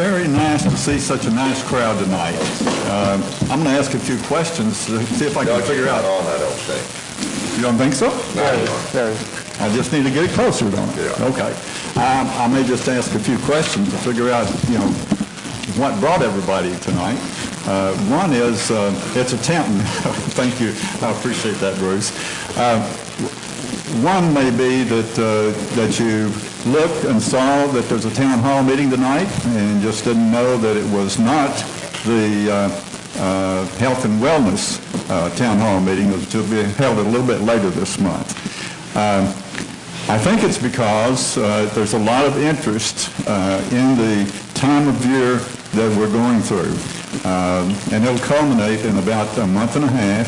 very nice to see such a nice crowd tonight. I'm going to ask a few questions to see if I can figure out. On, I don't think. You don't think so? No. I just need to get closer, don't I? Yeah. Okay. I may just ask a few questions to figure out, what brought everybody tonight. One is, it's a town. Thank you. I appreciate that, Bruce. One may be that you looked and saw that there's a town hall meeting tonight and just didn't know that it was not the health and wellness town hall meeting. It was to be held a little bit later this month. I think it's because there's a lot of interest in the time of year that we're going through. And it'll culminate in about a month and a half,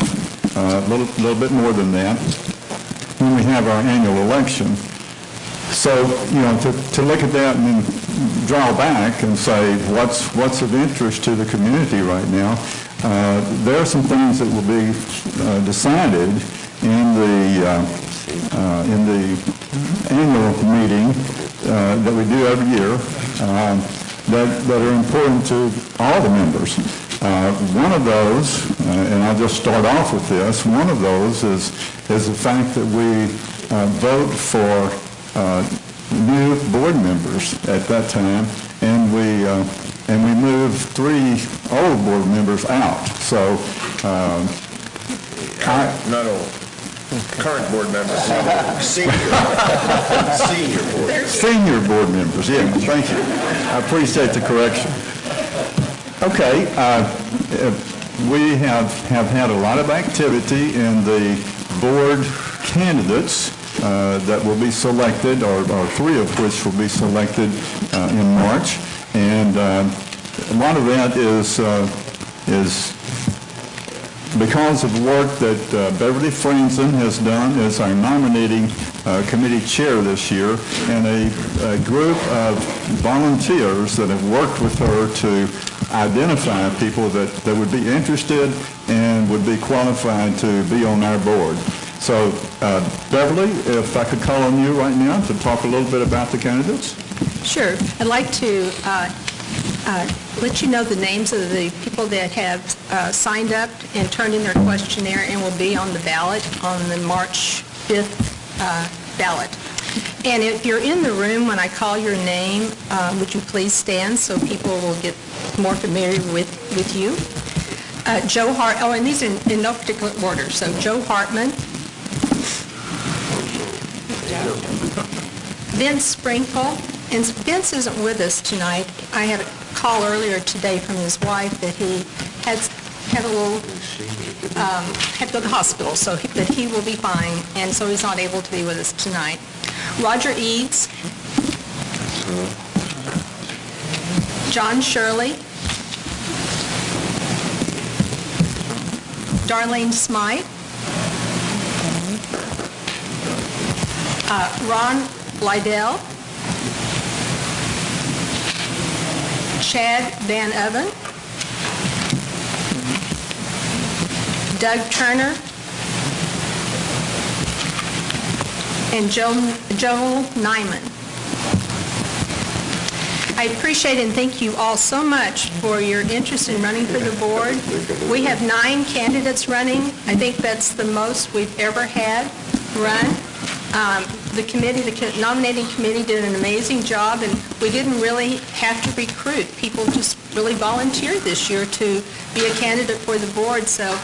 a little bit more than that, when we have our annual election. So, to look at that and draw back and say what's of interest to the community right now, there are some things that will be decided in the annual meeting that we do every year that are important to all the members. One of those, and I'll just start off with this, one of those is the fact that we vote for new board members at that time, and we move 3 old board members out. So, Not old. Current board members. Senior board members. Senior board members, yeah, thank you. I appreciate the correction. Okay, we have had a lot of activity in the board candidates that will be selected, or 3 of which will be selected in March, and a lot of that is because of the work that Beverly Franzen has done as our nominating committee chair this year, and a group of volunteers that have worked with her to identify people that would be interested and would be qualified to be on our board. So, Beverly, if I could call on you right now to talk a little bit about the candidates. Sure. I'd like to let you know the names of the people that have signed up and turned in their questionnaire and will be on the ballot on the March 5th ballot. And if you're in the room when I call your name, would you please stand so people will get more familiar with you? Joe Hart, and these are in no particular order. So Joe Hartman, Vince Sprinkle, and Vince isn't with us tonight. I had a call earlier today from his wife that he had a little, had to go to the hospital, so that he will be fine, and so he's not able to be with us tonight. Roger Eads, John Shirley, Darlene Smythe, Ron Lydell, Chad Van Oven, Doug Turner, and Joel Nyman. I appreciate and thank you all so much for your interest in running for the board. We have 9 candidates running. I think that's the most we've ever had run. The nominating committee did an amazing job, and we didn't really have to recruit. People just really volunteered this year to be a candidate for the board. So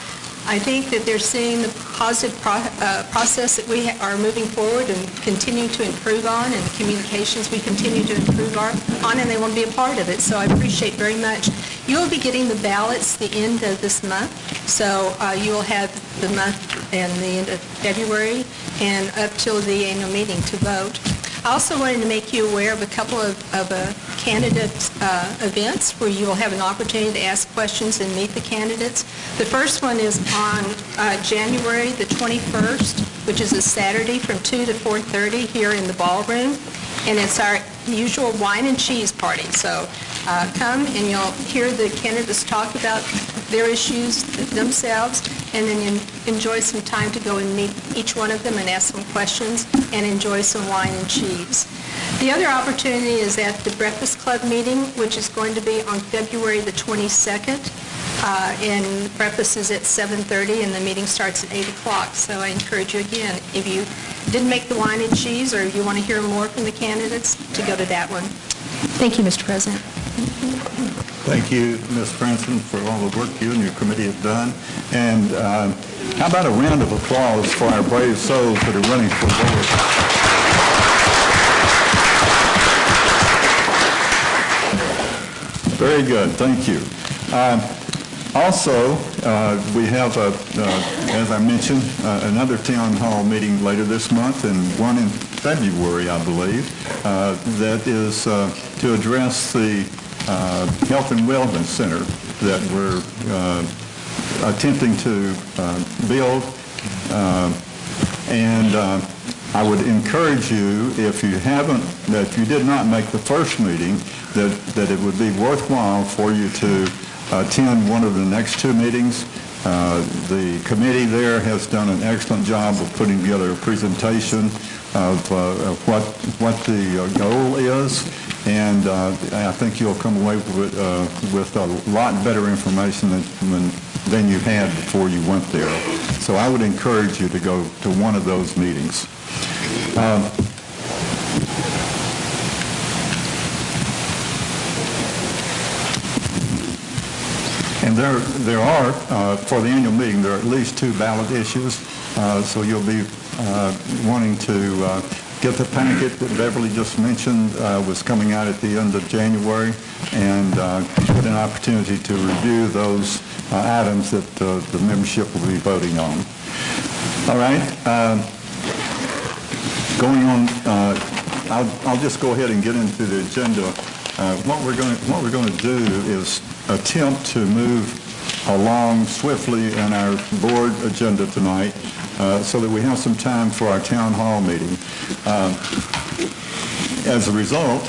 I think that they're seeing the positive process that we are moving forward and continue to improve on, and the communications we continue to improve on, and they want to be a part of it. So I appreciate very much. You will be getting the ballots the end of this month, so you will have the month and the end of February and up till the annual meeting to vote. I also wanted to make you aware of a couple of candidate events where you will have an opportunity to ask questions and meet the candidates. The first one is on January the 21st, which is a Saturday from 2 to 4:30 here in the ballroom, and it's our usual wine and cheese party. So come and you'll hear the candidates talk about their issues themselves, and then you enjoy some time to go and meet each one of them and ask some questions and enjoy some wine and cheese. The other opportunity is at the Breakfast Club meeting, which is going to be on February the 22nd. And breakfast is at 7:30, and the meeting starts at 8 o'clock. So I encourage you again, if you didn't make the wine and cheese, or you want to hear more from the candidates, to go to that one. Thank you, Mr. President. Thank you, Ms. Branson, for all the work you and your committee have done. And how about a round of applause for our brave souls that are running for board? Very good, thank you. Also, we have, as I mentioned, another town hall meeting later this month, and one in February, I believe, that is to address the Health and Wellness Center that we're attempting to build. And I would encourage you, if you did not make the first meeting, that it would be worthwhile for you to attend one of the next two meetings. The committee there has done an excellent job of putting together a presentation of what the goal is, and I think you'll come away with a lot better information than you had before you went there. So I would encourage you to go to one of those meetings. And there are, for the annual meeting, there are at least two ballot issues, so you'll be wanting to get the packet that Beverly just mentioned was coming out at the end of January, and get an opportunity to review those items that the membership will be voting on. All right. Going on, I'll just go ahead and get into the agenda. What we're going to do is attempt to move along swiftly in our board agenda tonight, so that we have some time for our town hall meeting. As a result,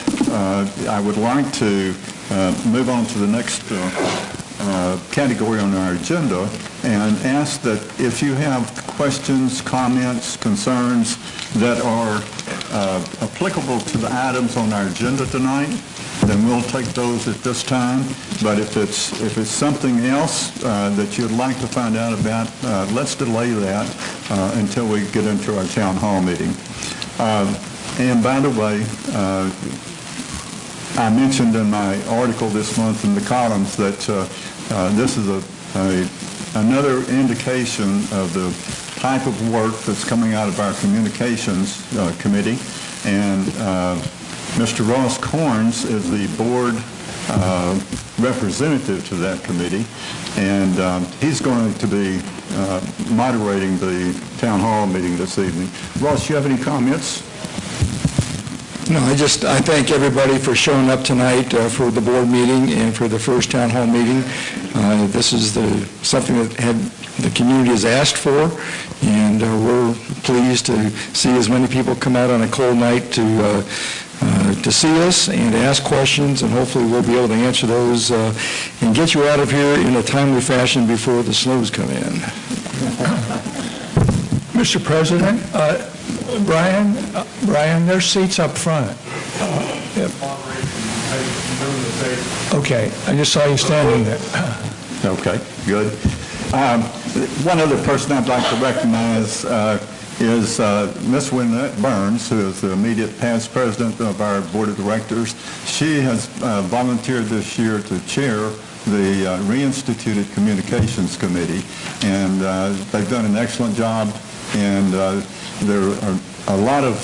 I would like to move on to the next category on our agenda and ask that if you have questions, comments, concerns that are applicable to the items on our agenda tonight, then we'll take those at this time. But if it's something else that you'd like to find out about, let's delay that until we get into our town hall meeting. And by the way, I mentioned in my article this month in the columns that this is another indication of the type of work that's coming out of our communications committee. And Mr. Ross Corns is the board representative to that committee, and he's going to be moderating the town hall meeting this evening. Ross, you have any comments? No, I thank everybody for showing up tonight for the board meeting and for the first town hall meeting. This is something that the community has asked for, and we're pleased to see as many people come out on a cold night to see us and to ask questions, and hopefully we'll be able to answer those and get you out of here in a timely fashion before the snows come in. Mr. President, Brian, there's seats up front. Yep. Okay, I just saw you standing there. Okay, good. One other person I'd like to recognize is Ms. Wynette Burns, who is the immediate past president of our board of directors. She has volunteered this year to chair the reinstituted communications committee, and they've done an excellent job, and there are a lot of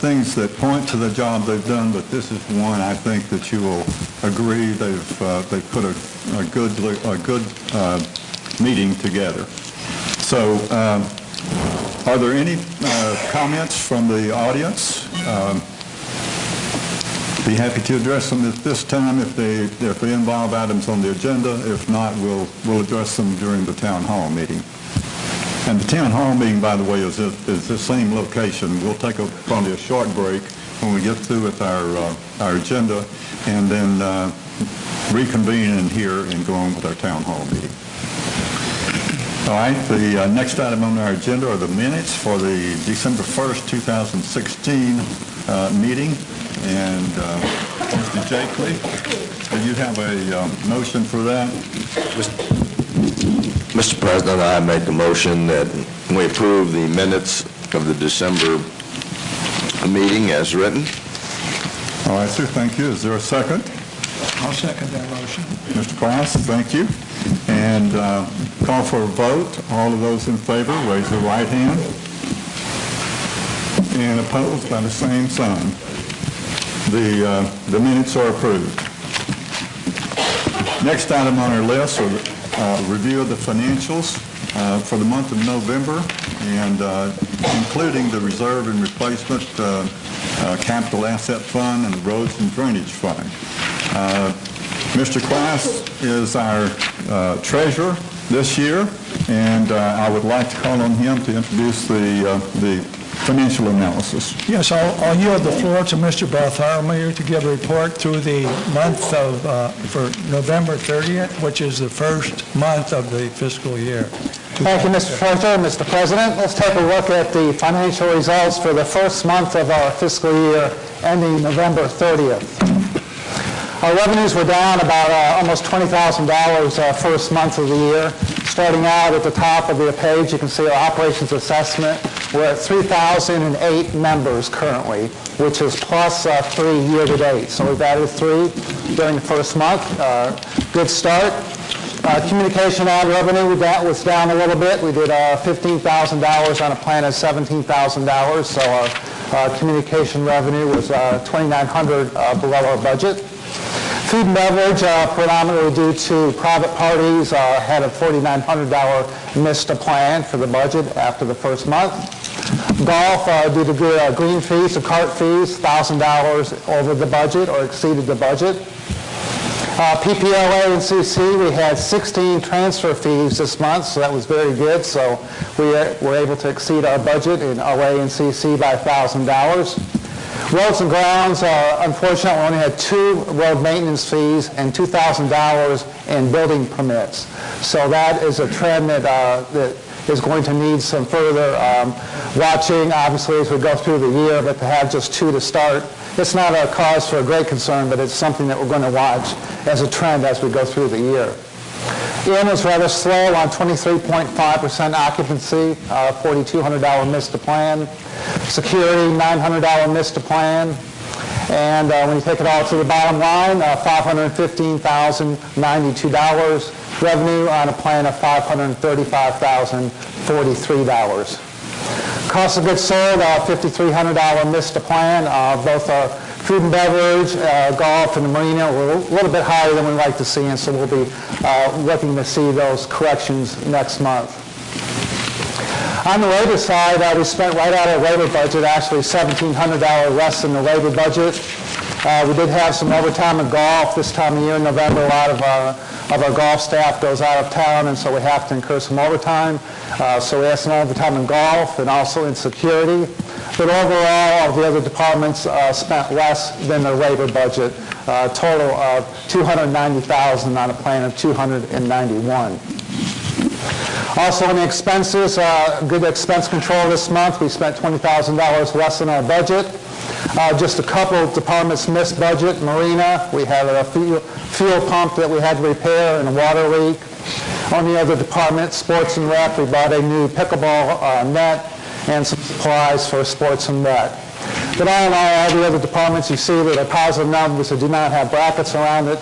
things that point to the job they've done, but this is one I think that you will agree they've put a good meeting together. So are there any comments from the audience? Be happy to address them at this time if they involve items on the agenda. If not, we'll address them during the town hall meeting. And the town hall meeting, by the way, is the same location. We'll take probably a short break when we get through with our agenda, and then reconvene in here and go on with our town hall meeting. All right, the next item on our agenda are the minutes for the December 1st, 2016 meeting. And Mr. Jakely, do you have a motion for that? Mr. President, I make a motion that we approve the minutes of the December meeting as written. All right, sir, thank you. Is there a second? I'll second that motion. Mr. Cross, thank you. And call for a vote. All of those in favor, raise your right hand. And opposed by the same sign. The minutes are approved. Next item on our list are review of the financials for the month of November, and including the reserve and replacement capital asset fund and the roads and drainage fund. Mr. Class is our treasurer this year, and I would like to call on him to introduce the financial analysis. Yes, I'll yield the floor to Mr. Bartholomew to give a report through the month of, for November 30th, which is the first month of the fiscal year. Thank you, Mr. Treasurer. Mr. President, let's take a look at the financial results for the first month of our fiscal year ending November 30th. Our revenues were down about almost $20,000 first month of the year. Starting out at the top of the page, you can see our operations assessment. We're at 3,008 members currently, which is plus 3 year-to-date. So we've added 3 during the first month. Good start. Communication ad revenue was down a little bit. We did $15,000 on a plan of $17,000. So our communication revenue was $2,900 below our budget. Food and beverage, predominantly due to private parties, had a $4,900 missed a plan for the budget after the first month. Golf, due to green fees, the cart fees, $1,000 over the budget or exceeded the budget. PPLA and CC, we had 16 transfer fees this month, so that was very good. So we were able to exceed our budget in OA and CC by $1,000. Roads and grounds, unfortunately, we only had 2 road maintenance fees and $2,000 in building permits. So that is a trend that is going to need some further watching, obviously, as we go through the year, but to have just 2 to start, it's not a cause for a great concern, but it's something that we're going to watch as a trend as we go through the year. IN was rather slow on 23.5% occupancy, $4,200 missed the plan. Security, $900 missed the plan. And when you take it all to the bottom line, $515,092 revenue on a plan of $535,043. Cost of goods sold, $5,300 missed the plan. Both our food and beverage, golf, and the marina were a little bit higher than we'd like to see, and so we'll be looking to see those corrections next month. On the labor side, we spent right out of our labor budget, actually $1,700 less than the labor budget. We did have some overtime in golf this time of year in November. A lot of our golf staff goes out of town, and so we have to incur some overtime. So we had some overtime in golf and also in security. But overall, the other departments spent less than their labor budget, a total of $290,000 on a plan of $291,000. Also on the expenses, good expense control this month. We spent $20,000 less than our budget. Just a couple of departments missed budget. Marina, we had a fuel pump that we had to repair and a water leak. On the other department, sports and rec, we bought a new pickleball net and some supplies for sports and rec. But all in all the other departments, you see that are positive numbers that do not have brackets around it.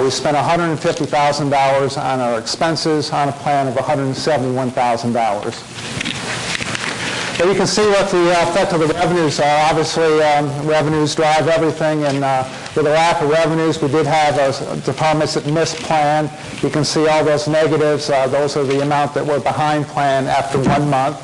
We spent $150,000 on our expenses on a plan of $171,000. But you can see what the effect of the revenues are. Obviously, revenues drive everything, and with a lack of revenues, we did have those departments that missed plan. You can see all those negatives. Those are the amount that were behind plan after 1 month.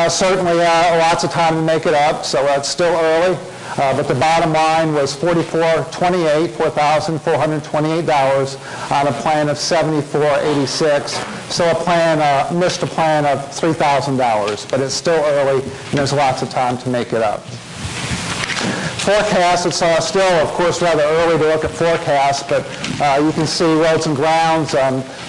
Certainly, lots of time to make it up, so it's still early. But the bottom line was $4,428 on a plan of $74.86. So a plan missed a plan of $3,000, but it's still early, and there's lots of time to make it up. Forecast, it's still, of course, rather early to look at forecasts, but you can see roads and grounds.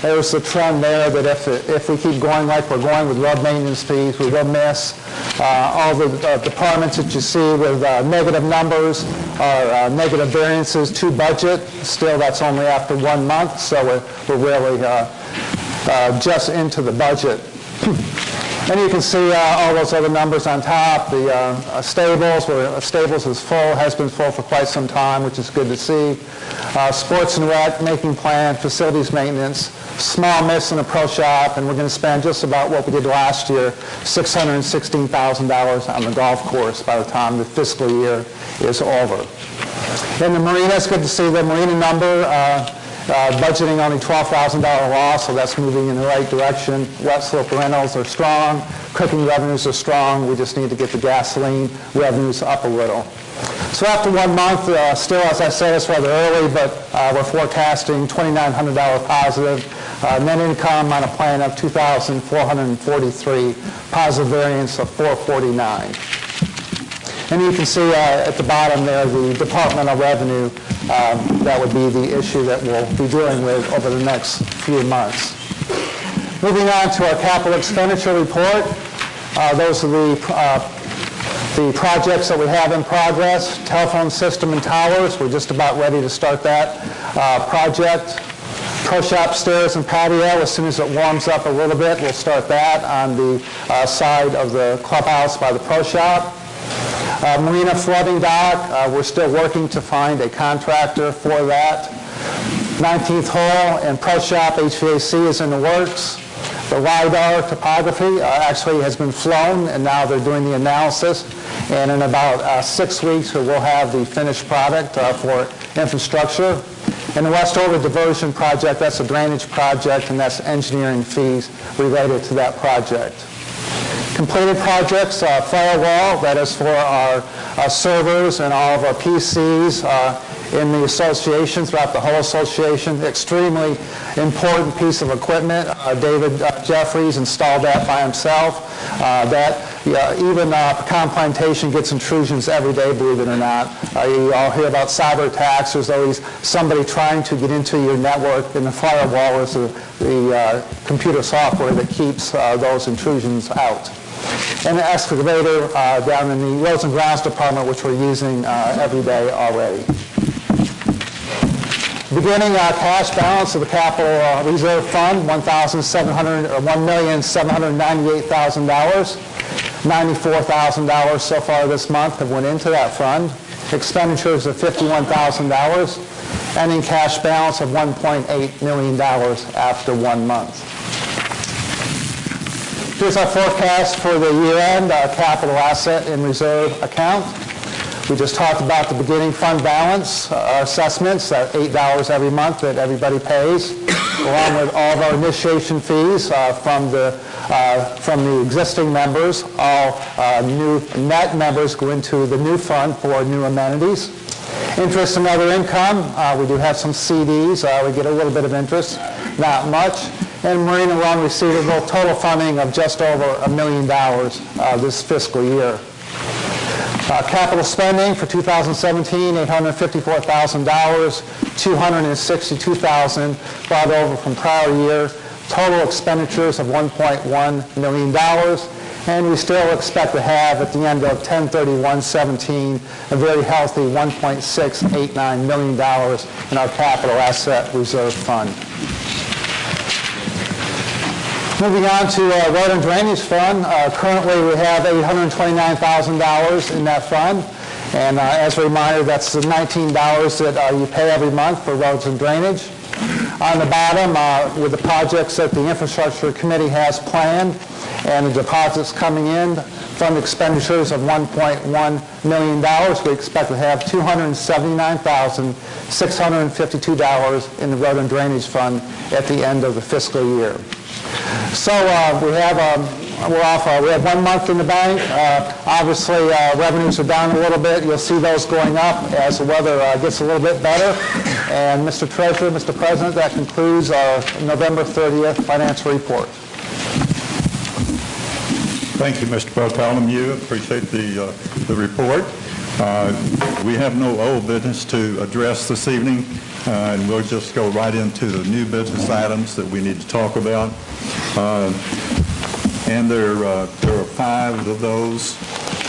There's the trend there that if we keep going like we're going with road maintenance fees, we will miss. All the departments that you see with negative numbers are negative variances to budget. Still, that's only after 1 month, so we're really just into the budget. And you can see all those other numbers on top. The stables, where stables is full, has been full for quite some time, which is good to see. Sports and rec, making plan, facilities maintenance, small miss in a pro shop, and we're going to spend just about what we did last year, $616,000 on the golf course by the time the fiscal year is over. In the marina, it's good to see the marina number. Budgeting only $12,000 loss, so that's moving in the right direction. Wet slope rentals are strong. Cooking revenues are strong. We just need to get the gasoline revenues up a little. So after 1 month, still, as I said, it's rather early, but we're forecasting $2,900 positive. Net income on a plan of $2,443, positive variance of $449. And you can see at the bottom there the departmental revenue. That would be the issue that we'll be dealing with over the next few months. Moving on to our capital expenditure report. Those are the projects that we have in progress. Telephone system and towers. We're just about ready to start that project. Pro shop stairs and patio. As soon as it warms up a little bit, we'll start that on the side of the clubhouse by the pro shop. Marina flooding dock, we're still working to find a contractor for that. 19th hole and pro shop HVAC is in the works. The LiDAR topography actually has been flown, and now they're doing the analysis. And in about 6 weeks, we'll have the finished product for infrastructure. And the Westover diversion project, that's a drainage project, and that's engineering fees related to that project. Completed projects, firewall, that is for our servers and all of our PCs in the association, throughout the whole association. Extremely important piece of equipment. David Jeffries installed that by himself. Even Pecan Plantation gets intrusions every day, believe it or not. You all hear about cyber attacks. There's always somebody trying to get into your network, and the firewall is the computer software that keeps those intrusions out. And the excavator down in the Roads and Grounds Department, which we're using every day already. Beginning cash balance of the Capital Reserve Fund, $1,798,000. $94,000 so far this month have went into that fund. Expenditures of $51,000. Ending cash balance of $1.8 million after 1 month. Here's our forecast for the year-end capital asset and reserve account. We just talked about the beginning fund balance, our assessments, $8 every month that everybody pays, along with all of our initiation fees from the existing members. All new net members go into the new fund for new amenities. Interest and other income, we do have some CDs. We get a little bit of interest, not much. And marina loan receivable, total funding of just over $1 million this fiscal year. Capital spending for 2017, $854,000, $262,000 brought over from prior year. Total expenditures of $1.1 million. And we still expect to have, at the end of 10/31/17, a very healthy $1.689 million in our capital asset reserve fund. Moving on to Road and Drainage Fund. Currently, we have $829,000 in that fund. And as a reminder, that's the $19 that you pay every month for roads and drainage. On the bottom, with the projects that the Infrastructure Committee has planned and the deposits coming in, fund expenditures of $1.1 million. We expect to have $279,652 in the Road and Drainage Fund at the end of the fiscal year. So we have 1 month in the bank. Obviously, revenues are down a little bit. You'll see those going up as the weather gets a little bit better. And Mr. Treasurer, Mr. President, that concludes our November 30th financial report. Thank you, Mr. Bartholomew. Appreciate the report. We have no old business to address this evening, and we'll just go right into the new business items that we need to talk about. And there are 5 of those.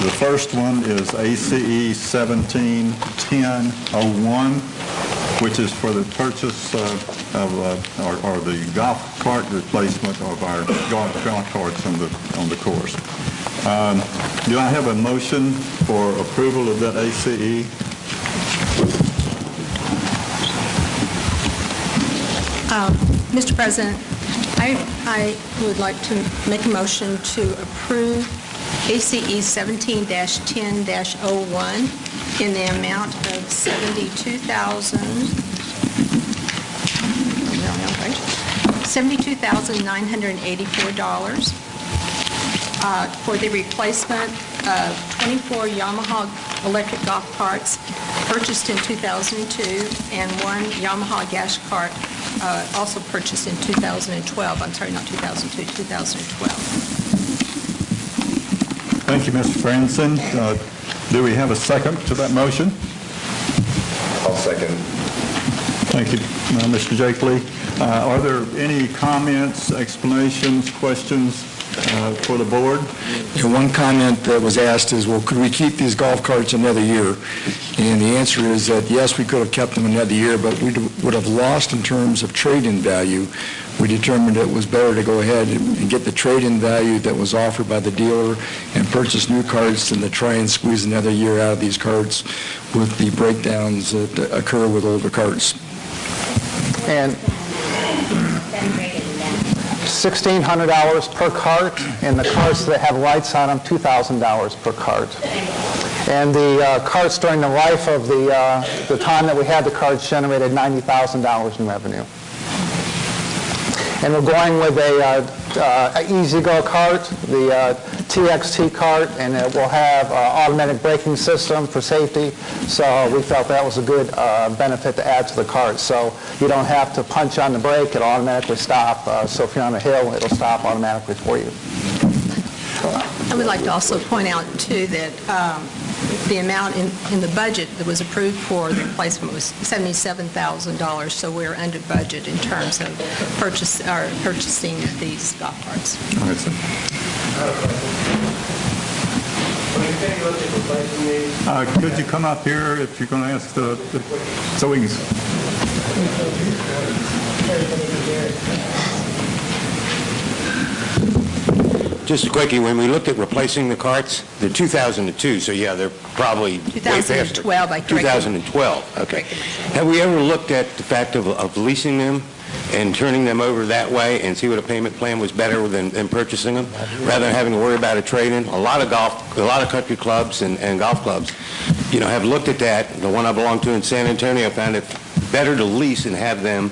The first one is ACE 17-1001, which is for the purchase or the golf cart replacement of our golf carts on the course. Do I have a motion for approval of that ACE? Mr. President, I would like to make a motion to approve ACE 17-10-01 in the amount of $72,984 for the replacement of 24 Yamaha electric golf carts purchased in 2002 and 1 Yamaha gas cart also purchased in 2012. I'm sorry, not 2002, 2012. Thank you, Mr. Franson. Do we have a second to that motion? I'll second. Thank you, Mr. Jakely. Are there any comments, explanations, questions for the board? And one comment that was asked is, well, could we keep these golf carts another year? And the answer is that, yes, we could have kept them another year, but we would have lost in terms of trade-in value. We determined it was better to go ahead and get the trade-in value that was offered by the dealer and purchase new carts than to try and squeeze another year out of these carts with the breakdowns that occur with older carts. And $1,600 per cart, and the carts that have lights on them, $2,000 per cart. And the carts during the life of the time that we had the carts generated $90,000 in revenue. And we're going with a E-Z-Go cart, the TXT cart, and it will have automatic braking system for safety. So we felt that was a good benefit to add to the cart. So you don't have to punch on the brake, it'll automatically stop. So if you're on a hill, it'll stop automatically for you. I would like to also point out, too, that the amount in the budget that was approved for the replacement was $77,000, so we're under budget in terms of purchasing these golf carts. All right, sir. Could you come up here if you're going to ask so we can... Just quickly, when we looked at replacing the carts, they're 2002, so yeah, they're probably way faster. 2012, I corrected. 2012, okay. Have we ever looked at the fact of leasing them and turning them over that way and see what a payment plan was better than purchasing them, rather than having to worry about a trade-in? A lot of country clubs and golf clubs, have looked at that. The one I belong to in San Antonio found it better to lease and have them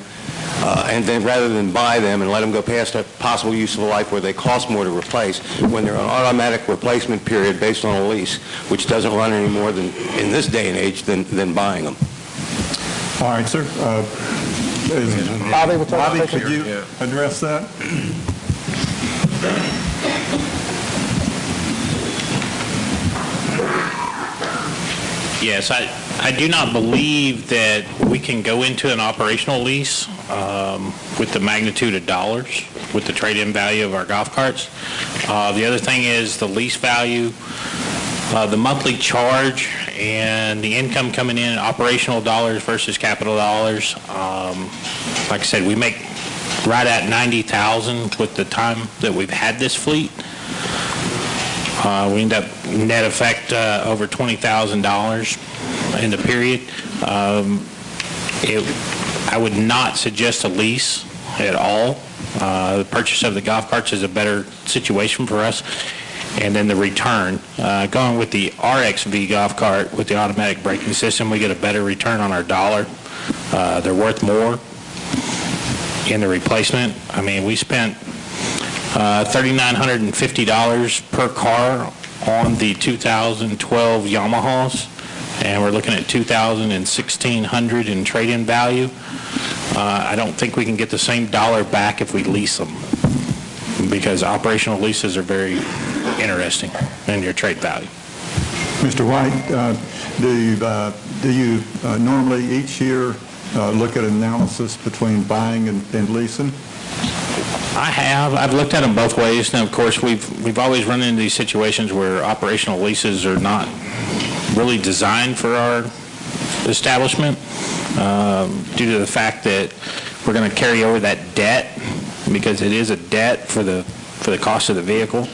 and then rather than buy them and let them go past a possible useful life where they cost more to replace when they're on automatic replacement period based on a lease, which doesn't run any more than, in this day and age, than buying them. All right, sir. Bobby, could you address that? Yes, I do not believe that we can go into an operational lease with the magnitude of dollars with the trade-in value of our golf carts. The other thing is the lease value, the monthly charge, and the income coming in, operational dollars versus capital dollars. Like I said, we make right at $90,000 with the time that we've had this fleet. We end up net effect over $20,000 in the period. I would not suggest a lease at all. The purchase of the golf carts is a better situation for us. And then the return, going with the RXV golf cart with the automatic braking system, we get a better return on our dollar. They're worth more in the replacement. I mean, we spent $3,950 per car on the 2012 Yamahas, and we're looking at $2,000 and $1,600 in trade-in value. I don't think we can get the same dollar back if we lease them, because operational leases are very interesting in your trade value. Mr. White, do you normally each year look at analysis between buying and leasing? I have. I've looked at them both ways. Now, of course, we've always run into these situations where operational leases are not really designed for our establishment due to the fact that we're going to carry over that debt, because it is a debt for the cost of the vehicle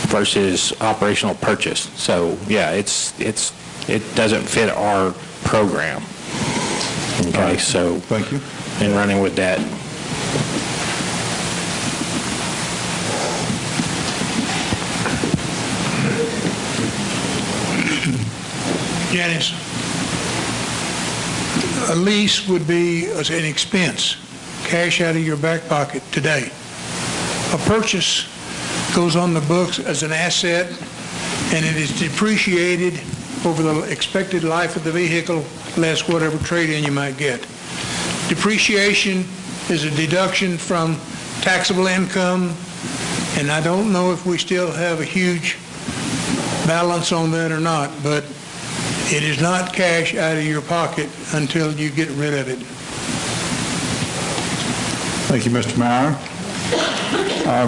versus operational purchase. So yeah, it doesn't fit our program. Okay, right. so Thank you. in running with debt. Janice, a lease would be an expense, cash out of your back pocket today. A purchase goes on the books as an asset, and it is depreciated over the expected life of the vehicle, less whatever trade-in you might get. Depreciation is a deduction from taxable income, and I don't know if we still have a huge balance on that or not, but it is not cash out of your pocket until you get rid of it. Thank you, Mr. Meyer.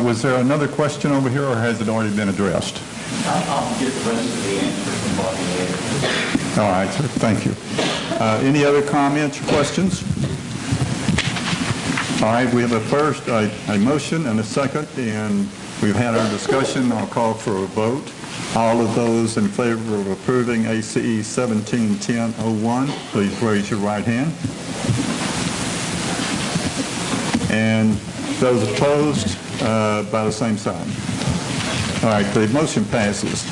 Was there another question over here, or has it already been addressed? I'll get the rest of the answer from Bobby later. All right, sir. Thank you. Any other comments or questions? All right, we have a motion and a second, and we've had our discussion. I'll call for a vote. All of those in favor of approving ACE 1710-01, please raise your right hand. And those opposed, by the same sign. All right, the motion passes.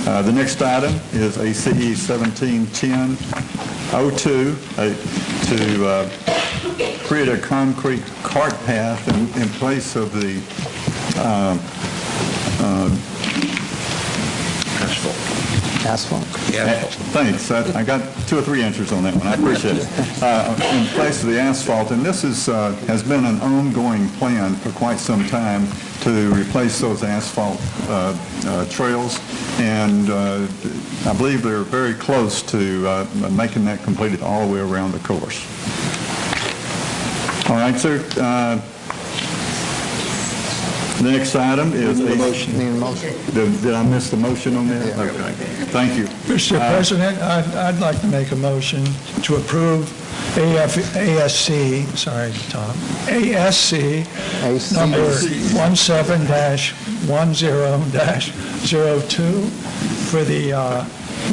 The next item is ACE 1710-02 to create a concrete cart path in place of the Asphalt. Thanks. I got 2 or 3 answers on that one. I appreciate it. In place of the asphalt, and this has been an ongoing plan for quite some time to replace those asphalt trails, and I believe they're very close to making that completed all the way around the course. All right, sir. The next item is Need a motion. Did I miss the motion on that? Yeah. Okay. Thank you. Mr. President, I'd like to make a motion to approve ASC, sorry, Tom, ASC number 17-10-02 for the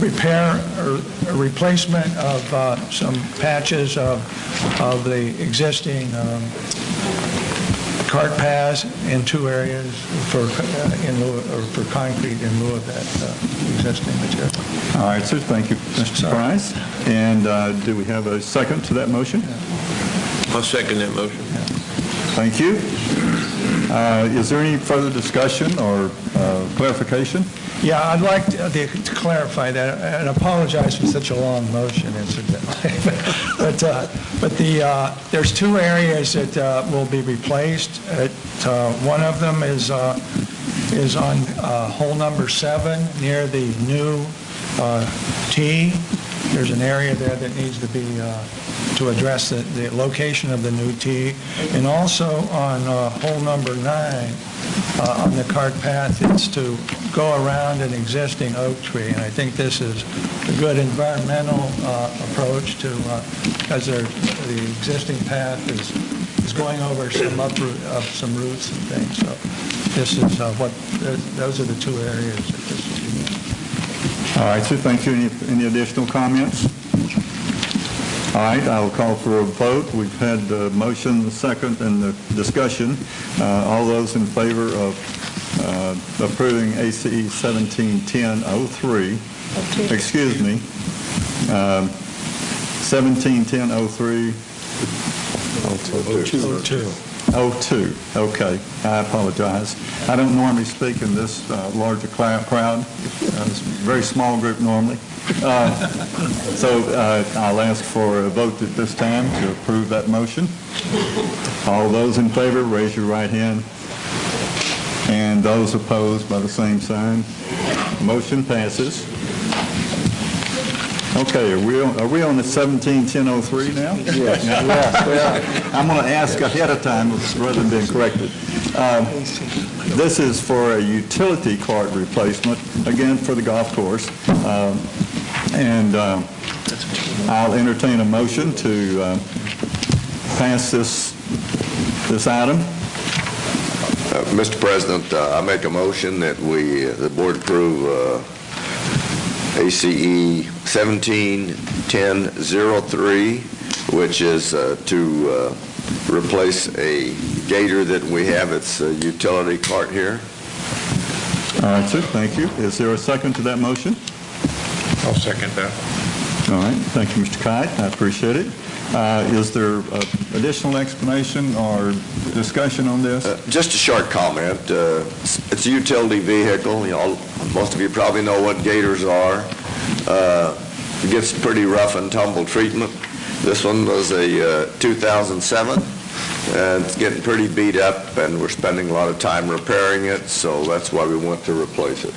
repair or replacement of some patches of the existing cart paths in 2 areas for concrete in lieu of that existing material. All right, sir. Thank you, Mr. Price. And do we have a second to that motion? I'll second that motion. Thank you. Is there any further discussion or clarification? Yeah, I'd like to clarify that, and apologize for such a long motion, incidentally. But there's 2 areas that will be replaced. One of them is on hole number 7 near the new tee. There's an area there that needs to be to address the location of the new tee, and also on hole number 9 on the cart path, it's to go around an existing oak tree, and I think this is a good environmental approach to because the existing path is going over some some roots and things. So this is those are the 2 areas that this will be in. All right, sir. Thank you. Any additional comments? All right, I will call for a vote. We've had the motion, the second, and the discussion. All those in favor of approving ACE 1710-03, excuse me, 1710-03, 02. Okay, I apologize. I don't normally speak in this larger crowd. It's a very small group normally. So I'll ask for a vote at this time to approve that motion. All those in favor, raise your right hand. And those opposed by the same sign. Motion passes. Okay, are we on the 17-1003 now? Yes, yes. I'm going to ask ahead of time rather than being corrected. This is for a utility cart replacement, again, for the golf course. And I'll entertain a motion to pass this item. Mr. President, I make a motion that the board approve ACE 17-1003, which is to replace a gator that we have. It's a utility cart here. All right, sir, thank you. Is there a second to that motion? I'll second that. All right, thank you, Mr. Kite. I appreciate it. Is there additional explanation or discussion on this? Just a short comment. It's a utility vehicle. You know, most of you probably know what gators are. It gets pretty rough and tumble treatment. This one was a 2007, and it's getting pretty beat up, and we're spending a lot of time repairing it, so that's why we want to replace it.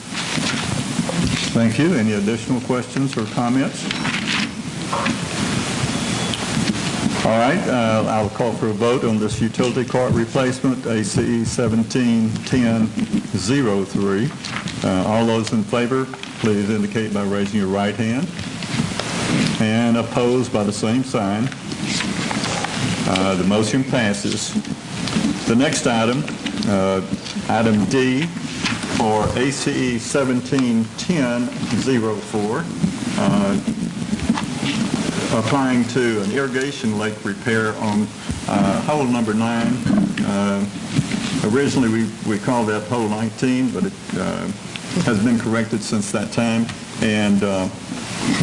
Thank you. Any additional questions or comments? All right, I'll call for a vote on this utility cart replacement, ACE 17-1003. All those in favor, please indicate by raising your right hand. And opposed by the same sign. The motion passes. The next item, item D, for ACE 17-1004, applying to an irrigation lake repair on hole number 9. Originally, we called that hole 19, but it has been corrected since that time, and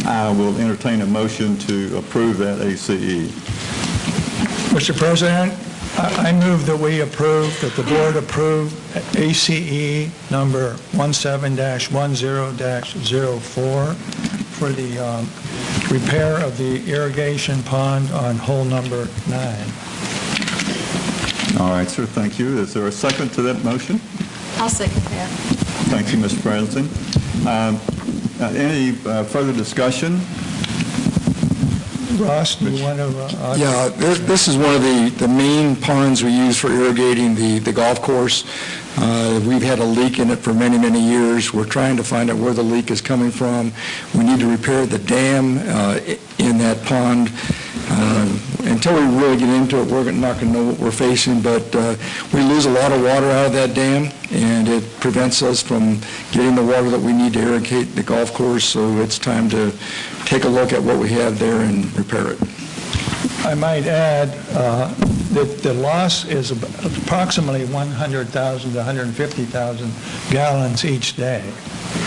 I will entertain a motion to approve that ACE. Mr. President, I move that we approve, that the board approve ACE number 17-10-04 for the repair of the irrigation pond on hole number 9. All right, sir, thank you. Is there a second to that motion? I'll second that. Thank you, Mr. President. Any further discussion? Ross, do you want to? Yeah, this is one of the main ponds we use for irrigating the golf course. We've had a leak in it for many, many years. We're trying to find out where the leak is coming from. We need to repair the dam in that pond. Until we really get into it, we're not going to know what we're facing, but we lose a lot of water out of that dam, and it prevents us from getting the water that we need to irrigate the golf course, so it's time to take a look at what we have there and repair it. I might add that the loss is approximately 100,000 to 150,000 gallons each day.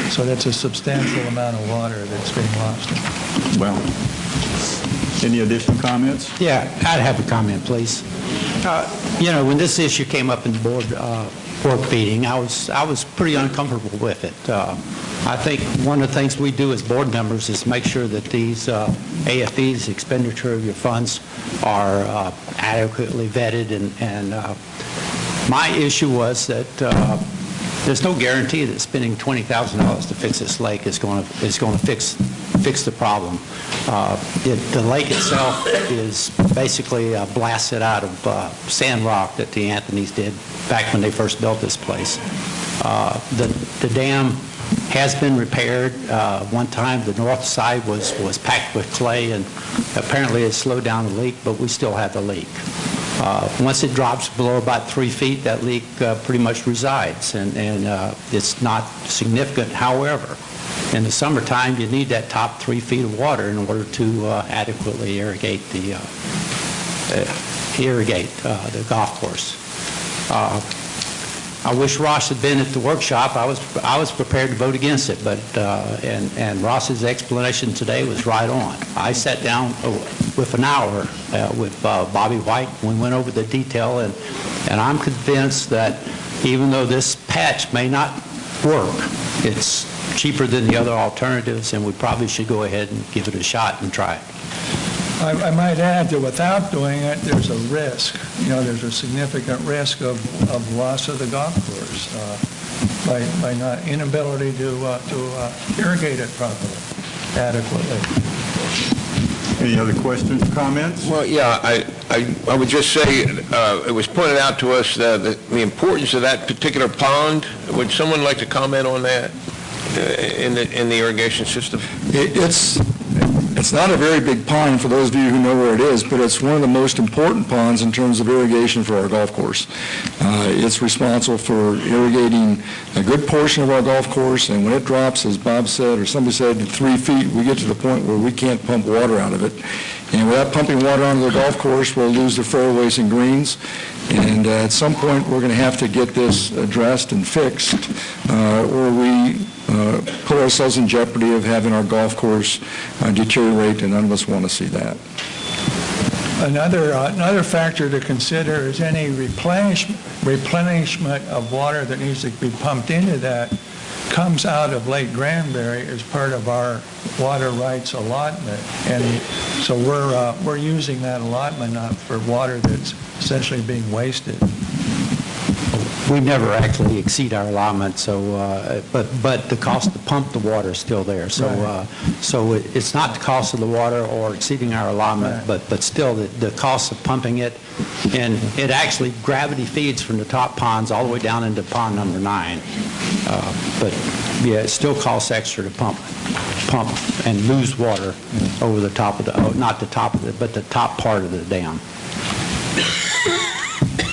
So that's a substantial amount of water that's being lost. Well, any additional comments? Yeah, I'd have a comment, please. You know, when this issue came up in the board meeting, I was pretty uncomfortable with it. I think one of the things we do as board members is make sure that these AFEs, expenditure of your funds, are adequately vetted. And my issue was that there's no guarantee that spending $20,000 to fix this lake is going to fix the problem. The lake itself is basically blasted out of sand rock that the Anthonys did back when they first built this place. The dam has been repaired. One time the north side was packed with clay, and apparently it slowed down the leak, but we still have the leak. Once it drops below about 3 feet, that leak pretty much resides, and it's not significant. However, in the summertime, you need that top 3 feet of water in order to adequately irrigate the golf course. I wish Ross had been at the workshop. I was prepared to vote against it, but and Ross's explanation today was right on. I sat down with an hour with Bobby White. We went over the detail, and I'm convinced that even though this patch may not work, it's cheaper than the other alternatives, and we probably should go ahead and give it a shot and try it. I might add that without doing it, there's a risk. You know, there's a significant risk of loss of the golf course by not inability to irrigate it properly. adequately. Any other questions or comments? Well, yeah, I would just say, it was pointed out to us the importance of that particular pond. Would someone like to comment on that in the irrigation system? It's not a very big pond for those of you who know where it is, but it's one of the most important ponds in terms of irrigation for our golf course. It's responsible for irrigating a good portion of our golf course, and when it drops, as Bob said, or somebody said, 3 feet, we get to the point where we can't pump water out of it. And without pumping water onto the golf course, we'll lose the fairways and greens. And at some point, we're going to have to get this addressed and fixed, or we put ourselves in jeopardy of having our golf course deteriorate, and none of us want to see that. Another factor to consider is any replenishment of water that needs to be pumped into that comes out of Lake Granbury as part of our water rights allotment. And so we're using that allotment for water that's essentially being wasted. We never actually exceed our allotment, so, but the cost to pump the water is still there. So, so it's not the cost of the water or exceeding our allotment, but still the cost of pumping it, and it actually gravity feeds from the top ponds all the way down into pond number 9. But yeah, it still costs extra to pump and lose water over the top of the, not the top of it, but the top part of the dam.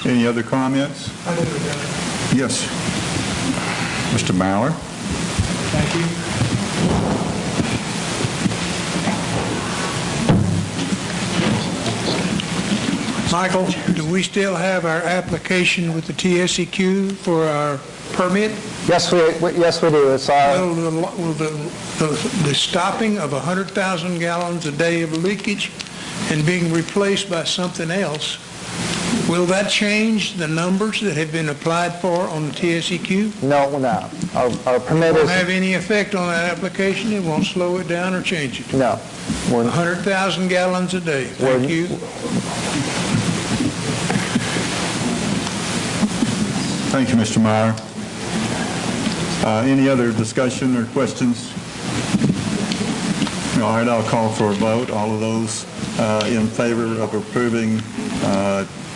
Any other comments? Yes. Mr. Maurer? Thank you. Michael, do we still have our application with the TSEQ for our permit? Yes, we do. It's Will the stopping of 100,000 gallons a day of leakage and being replaced by something else, will that change the numbers that have been applied for on the TSEQ? No, it will not. Our permit Won't is... have any effect on that application? It won't slow it down or change it? No. 100,000 gallons a day. Thank you. Thank you, Mr. Meyer. Any other discussion or questions? All right, I'll call for a vote. All of those in favor of approving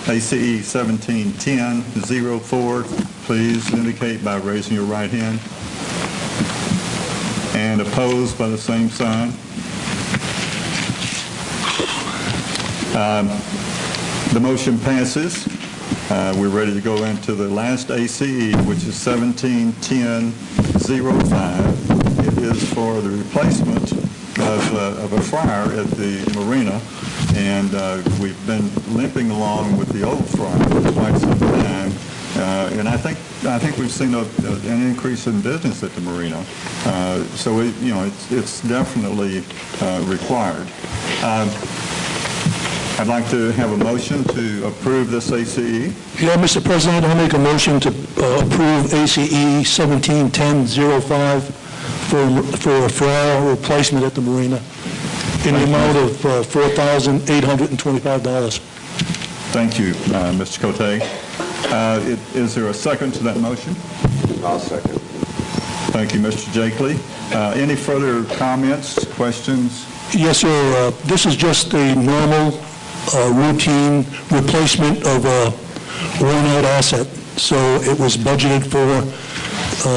ACE 1710-04, please indicate by raising your right hand. And opposed by the same sign. The motion passes. We're ready to go into the last ACE, which is 1710-05. It is for the replacement of a fryer at the marina, and we've been limping along with the old fryer for quite some time. And I think we've seen an increase in business at the marina. So it's definitely required. I'd like to have a motion to approve this ACE. Yeah, Mr. President, I'll make a motion to approve ACE 1710-05 for a fryer replacement at the marina in the amount of $4,825. Thank you, Mr. Cote. Is there a second to that motion? I'll second. Thank you, Mr. Jakely. Any further comments, questions? Yes, sir. This is just a normal routine replacement of a worn-out asset. So it was budgeted for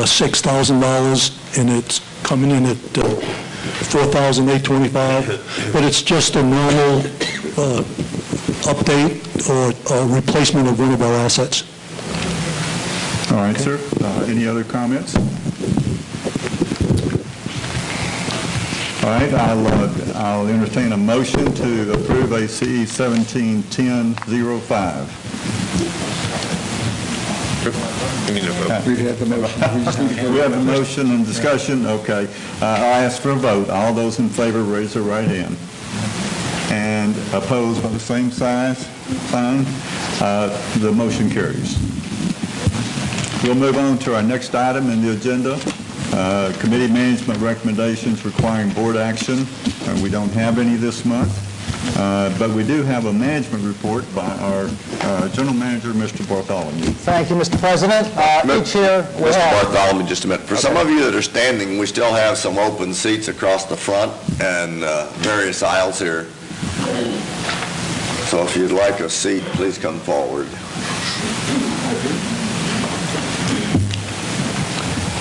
$6,000, and it's coming in at $4,825. But it's just a normal update or replacement of one of our assets. All right, sir. Any other comments? All right, I'll entertain a motion to approve ACE 1710-05. We have the motion. We have a motion and discussion. Okay. I'll ask for a vote. All those in favor raise their right hand. And opposed by the same sign. The motion carries. We'll move on to our next item in the agenda. Committee management recommendations requiring board action. We don't have any this month. But we do have a management report by our General Manager, Mr. Bartholomew. Thank you, Mr. President. Each year we Mr. have... Bartholomew, just a minute. For some of you that are standing, we still have some open seats across the front and various aisles here. So if you'd like a seat, please come forward.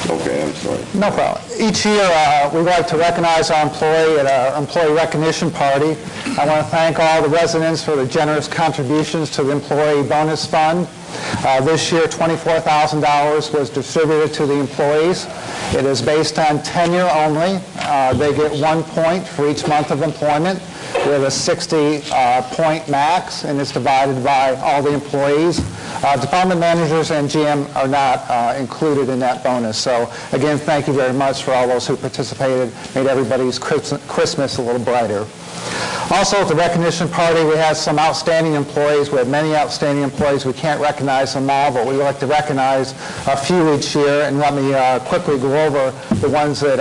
Okay, I'm sorry. No problem. Each year, we like to recognize our employee at our employee recognition party. I want to thank all the residents for the generous contributions to the employee bonus fund. This year, $24,000 was distributed to the employees. It is based on tenure only. They get 1 point for each month of employment. We have a 60-point max, and it's divided by all the employees. Department managers and GM are not included in that bonus. So, again, thank you very much for all those who participated, made everybody's Christmas a little brighter. Also, at the recognition party, we have some outstanding employees. We have many outstanding employees. We can't recognize them all, but we like to recognize a few each year. And let me quickly go over the ones that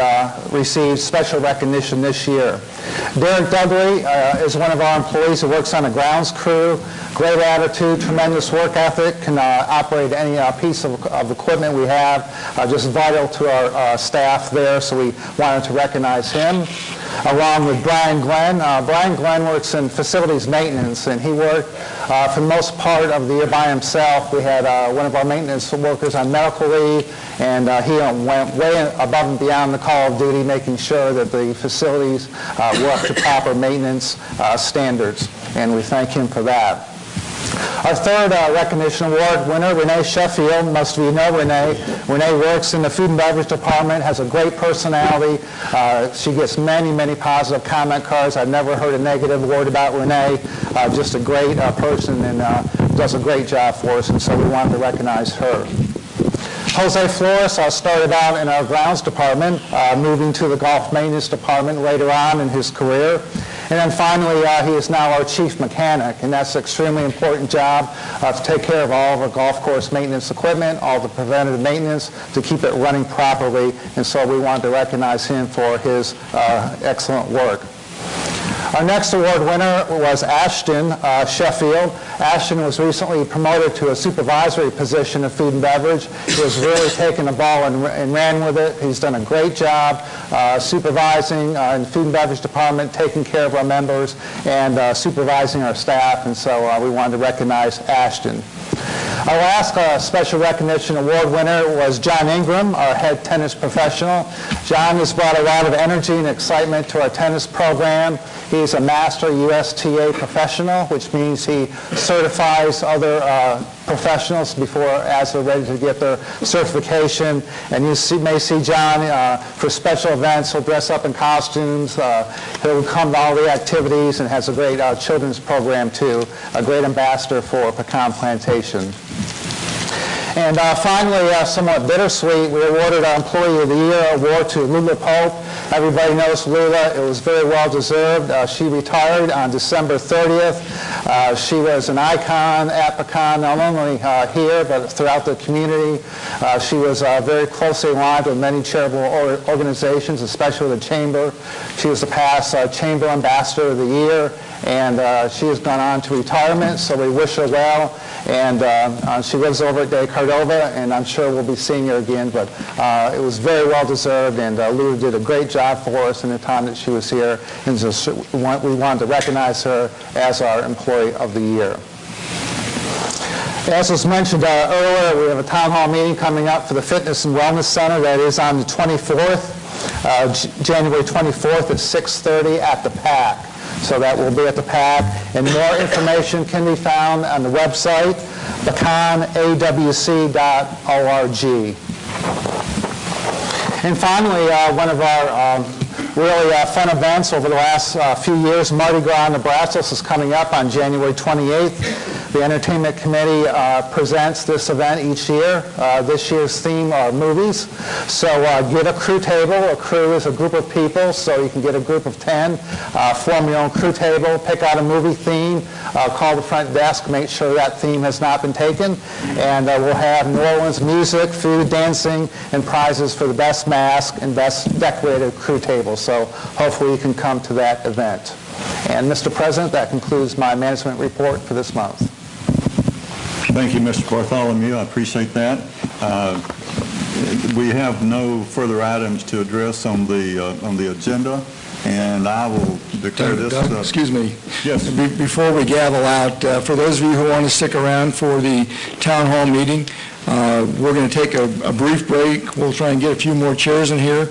received special recognition this year. Derek Dudley is one of our employees who works on a grounds crew. Great attitude, tremendous work ethic, can operate any piece of equipment we have, just vital to our staff there, so we wanted to recognize him. Along with Brian Glenn. Brian Glenn works in facilities maintenance, and he worked for the most part of the year by himself. We had one of our maintenance workers on medical leave, and he went way above and beyond the call of duty, making sure that the facilities were up to proper maintenance standards, and we thank him for that. Our third recognition award winner, Renee Sheffield. Most of you know Renee. Renee works in the food and beverage department, has a great personality. She gets many, many positive comment cards. I've never heard a negative word about Renee. Just a great person and does a great job for us, and so we wanted to recognize her. Jose Flores started out in our grounds department, moving to the golf maintenance department later on in his career. And then finally, he is now our chief mechanic, and that's an extremely important job to take care of all of our golf course maintenance equipment, all the preventative maintenance, to keep it running properly. And so we wanted to recognize him for his excellent work. Our next award winner was Ashton Sheffield. Ashton was recently promoted to a supervisory position of food and beverage. He has really taken the ball and ran with it. He's done a great job supervising in the food and beverage department, taking care of our members, and supervising our staff. And so we wanted to recognize Ashton. Our last special recognition award winner was John Ingram, our head tennis professional. John has brought a lot of energy and excitement to our tennis program. He's a master USTA professional, which means he certifies other professionals as they're ready to get their certification. And you may see John for special events. He'll dress up in costumes. He'll come to all the activities and has a great children's program too. A great ambassador for Pecan Plantation. And finally, somewhat bittersweet, we awarded our Employee of the Year award to Lula Pope. Everybody knows Lula. It was very well deserved. She retired on December 30th. She was an icon at Pecan, not only here, but throughout the community. She was very closely aligned with many charitable organizations, especially the Chamber. She was the past Chamber Ambassador of the Year, and she has gone on to retirement, so we wish her well. And she lives over at De Cordova, and I'm sure we'll be seeing her again, but it was very well deserved, and Lula did a great job for us in the time that she was here, and just, we wanted to recognize her as our Employee of the Year. As was mentioned earlier, we have a town hall meeting coming up for the Fitness and Wellness Center. That is on the 24th, January 24th at 6:30 at the PAC. So that will be at the PAC. And more information can be found on the website, pecanawc.org. And finally, one of our really fun events over the last few years, Mardi Gras in Nebraska is coming up on January 28th. The Entertainment Committee presents this event each year. This year's theme are movies. So get a crew table. A crew is a group of people, so you can get a group of 10. Form your own crew table, pick out a movie theme, call the front desk, make sure that theme has not been taken. And we'll have New Orleans music, food, dancing, and prizes for the best mask and best decorated crew table. So hopefully you can come to that event. And Mr. President, that concludes my management report for this month. Thank you, Mr. Bartholomew. I appreciate that. We have no further items to address on the agenda, and I will declare this... Doug, excuse me. Yes. Before we gavel out, for those of you who want to stick around for the town hall meeting, we're going to take a brief break. We'll try and get a few more chairs in here.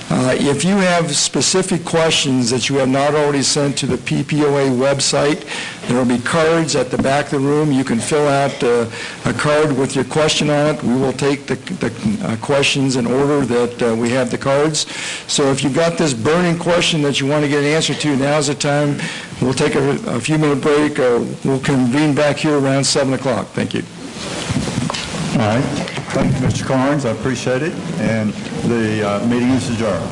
If you have specific questions that you have not already sent to the PPOA website, there will be cards at the back of the room. You can fill out a card with your question on it. We will take the questions in order that we have the cards. So if you've got this burning question that you want to get an answer to, now's the time. We'll take a few-minute break. We'll convene back here around 7 o'clock. Thank you. All right. Thank you, Mr. Carnes. I appreciate it. And the meeting is adjourned.